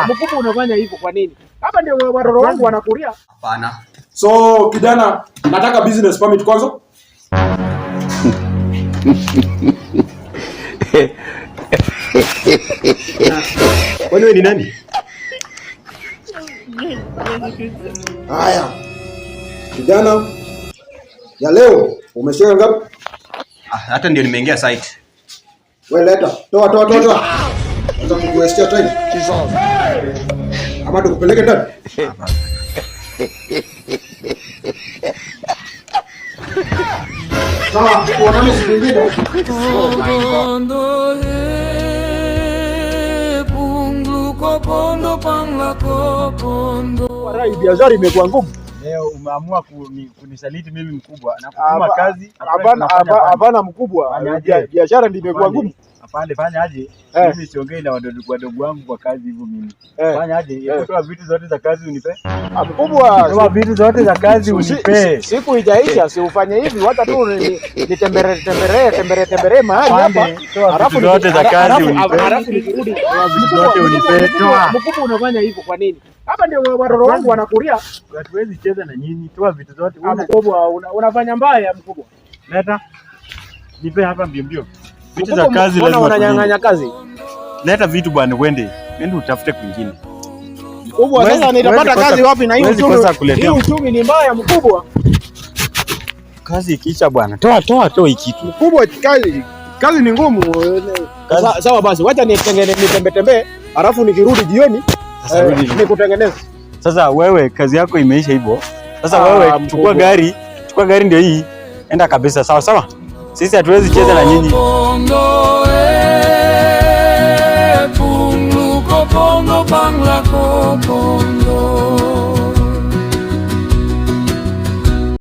Mkubwa unafanya hivyo kwa nini? Hapa ndio watoto wangu wanakulia. Hapana. So kijana, nataka business permit kwanza. Wewe ni nani? Haya. Kijana, ya leo umeshika ngapi? Hata ndio nimeingia site. Wewe leta. Toa. Sasa kukuestia time. Ama tukupeleke ndani. Sawa, tuonane siku nyingine. Warai, biashara imekuwa ngumu. Leo umeamua kunisaliti mimi mkubwa na kutuma kazi. Hapana mkubwa. Biashara ndio imekuwa ngumu. Afande, fanya aje? Mimi siongei na wadogo wangu kwa kazi hivyo mimi. Fanya aje? Toa vitu zote za kazi unipe. Mkubwa, toa vitu zote za kazi unipe. Siku ijaisha, si ufanye hivi, wacha tu nitembere mahali hapa. Alafu zote za kazi unipe. Alafu nikirudi, vitu zote unipe. Toa. Mkubwa unafanya hivyo kwa nini? Hapa ndio watoto wangu wanakulia. Hatuwezi cheza na nyinyi. Toa vitu zote. Mkubwa, unafanya mbaya mkubwa. Leta. Nipe hapa mbio. Vitu za kazi lazima unanyang'anya kazi. Leta vitu bwana, uende utafute kwingine. Mkubwa, sasa nitapata kazi wapi na hii uchumi ni mbaya mkubwa. Kazi ikiisha bwana. Toa hii kitu. Mkubwa, kazi ni ngumu. Sawa basi, wacha nitembe alafu nikirudi jioni nikutengeneze. Sasa wewe kazi yako imeisha hivyo. Sasa wewe chukua gari ndio hii. Enda kabisa, sawa. Sisi hatuwezi cheza na nyinyi. Pongo bangla kopo